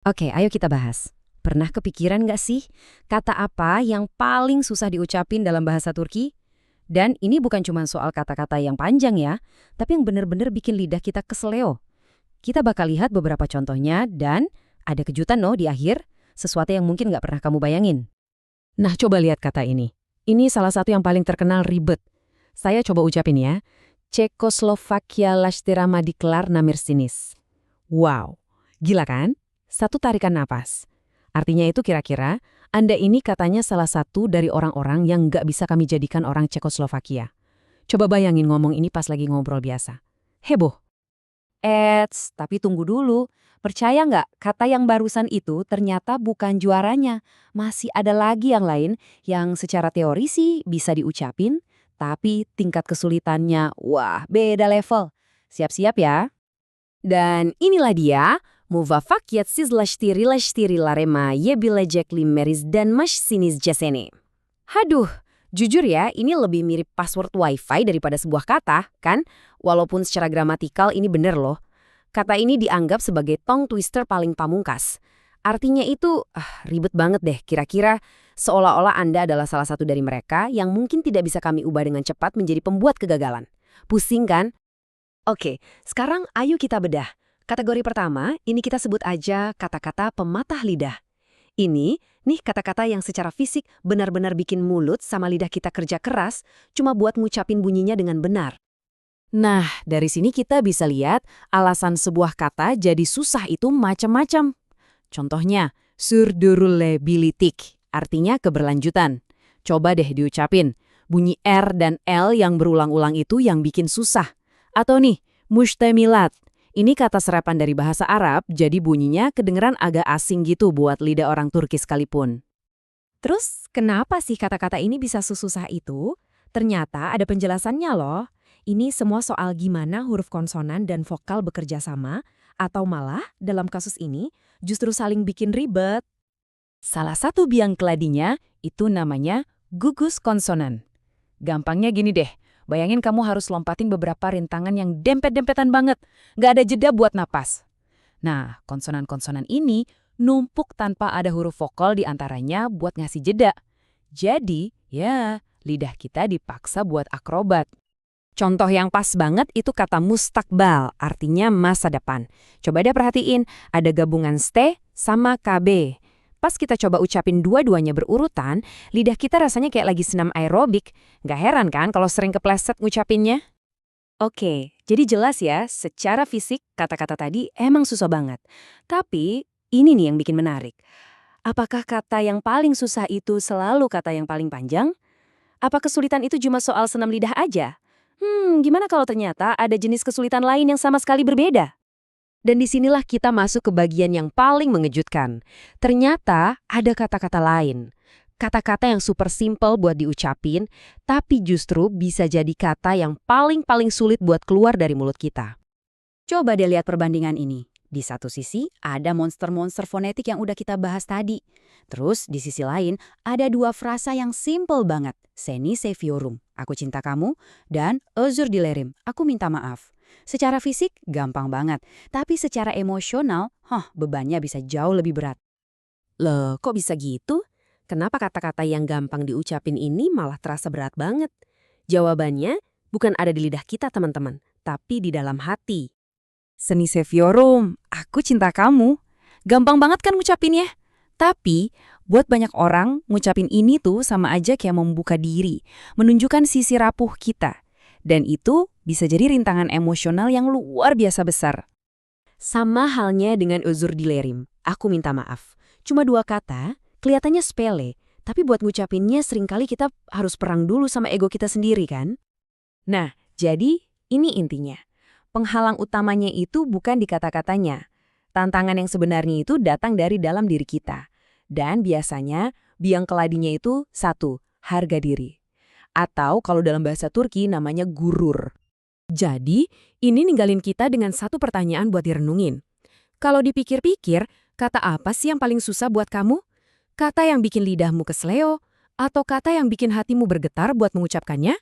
Oke, ayo kita bahas. Pernah kepikiran nggak sih kata apa yang paling susah diucapin dalam bahasa Turki? Dan ini bukan cuma soal kata-kata yang panjang ya, tapi yang benar-benar bikin lidah kita keseleo. Kita bakal lihat beberapa contohnya dan ada kejutan loh di akhir, sesuatu yang mungkin nggak pernah kamu bayangin. Nah, coba lihat kata ini. Ini salah satu yang paling terkenal ribet. Saya coba ucapin ya. Cekoslovakia Lashtirama diklar namirsinis. Wow, gila kan? Satu tarikan napas. Artinya itu kira-kira, Anda ini katanya salah satu dari orang-orang yang nggak bisa kami jadikan orang Cekoslovakia. Coba bayangin ngomong ini pas lagi ngobrol biasa. Heboh. Tapi tunggu dulu. Percaya nggak, kata yang barusan itu ternyata bukan juaranya. Masih ada lagi yang lain yang secara teori sih bisa diucapin, tapi tingkat kesulitannya, wah beda level. Siap-siap ya. Dan inilah dia, Muvaffaqiyat lashtiri larema yebilecek limeris dan sinis jasene. Haduh, jujur ya, ini lebih mirip password wifi daripada sebuah kata, kan? Walaupun secara gramatikal ini bener loh. Kata ini dianggap sebagai tongue twister paling pamungkas. Artinya itu, ribet banget deh, kira-kira seolah-olah Anda adalah salah satu dari mereka yang mungkin tidak bisa kami ubah dengan cepat menjadi pembuat kegagalan. Pusing kan? Oke, sekarang ayo kita bedah. Kategori pertama, ini kita sebut aja kata-kata pematah lidah. Ini, nih kata-kata yang secara fisik benar-benar bikin mulut sama lidah kita kerja keras, cuma buat ngucapin bunyinya dengan benar. Nah, dari sini kita bisa lihat alasan sebuah kata jadi susah itu macam-macam. Contohnya, sürdürülebilirlik, artinya keberlanjutan. Coba deh diucapin, bunyi R dan L yang berulang-ulang itu yang bikin susah. Atau nih, mustemilat. Ini kata serapan dari bahasa Arab, jadi bunyinya kedengeran agak asing gitu buat lidah orang Turki sekalipun. Terus, kenapa sih kata-kata ini bisa sesusah itu? Ternyata ada penjelasannya loh. Ini semua soal gimana huruf konsonan dan vokal bekerja sama, atau malah, dalam kasus ini, justru saling bikin ribet. Salah satu biang keladinya itu namanya gugus konsonan. Gampangnya gini deh, bayangin kamu harus lompatin beberapa rintangan yang dempet-dempetan banget, nggak ada jeda buat napas. Nah, konsonan-konsonan ini numpuk tanpa ada huruf vokal di antaranya buat ngasih jeda. Jadi, ya, lidah kita dipaksa buat akrobat. Contoh yang pas banget itu kata mustakbal, artinya masa depan. Coba deh perhatiin, ada gabungan ste sama kb. Pas kita coba ucapin dua-duanya berurutan, lidah kita rasanya kayak lagi senam aerobik. Nggak heran kan kalau sering kepleset ngucapinnya? Oke, jadi jelas ya, secara fisik kata-kata tadi emang susah banget. Tapi, ini nih yang bikin menarik. Apakah kata yang paling susah itu selalu kata yang paling panjang? Apa kesulitan itu cuma soal senam lidah aja? Gimana kalau ternyata ada jenis kesulitan lain yang sama sekali berbeda? Dan disinilah kita masuk ke bagian yang paling mengejutkan. Ternyata ada kata-kata lain. Kata-kata yang super simple buat diucapin, tapi justru bisa jadi kata yang paling-paling sulit buat keluar dari mulut kita. Coba deh lihat perbandingan ini. Di satu sisi, ada monster-monster fonetik yang udah kita bahas tadi. Terus, di sisi lain, ada dua frasa yang simple banget. Seni seviorum, aku cinta kamu, dan özür dilerim, aku minta maaf. Secara fisik, gampang banget. Tapi secara emosional, bebannya bisa jauh lebih berat. Loh, kok bisa gitu? Kenapa kata-kata yang gampang diucapin ini malah terasa berat banget? Jawabannya, bukan ada di lidah kita, teman-teman, tapi di dalam hati. Seni seviorum, aku cinta kamu. Gampang banget kan ngucapinnya? Tapi, buat banyak orang, ngucapin ini tuh sama aja kayak membuka diri, menunjukkan sisi rapuh kita. Dan itu bisa jadi rintangan emosional yang luar biasa besar. Sama halnya dengan uzur dilerim, aku minta maaf. Cuma dua kata, kelihatannya sepele, tapi buat ngucapinnya seringkali kita harus perang dulu sama ego kita sendiri kan? Nah, jadi ini intinya. Penghalang utamanya itu bukan di kata-katanya. Tantangan yang sebenarnya itu datang dari dalam diri kita. Dan biasanya biang keladinya itu satu, harga diri. Atau kalau dalam bahasa Turki namanya gurur. Jadi, ini ninggalin kita dengan satu pertanyaan buat direnungin. Kalau dipikir-pikir, kata apa sih yang paling susah buat kamu? Kata yang bikin lidahmu kesleo? Atau kata yang bikin hatimu bergetar buat mengucapkannya?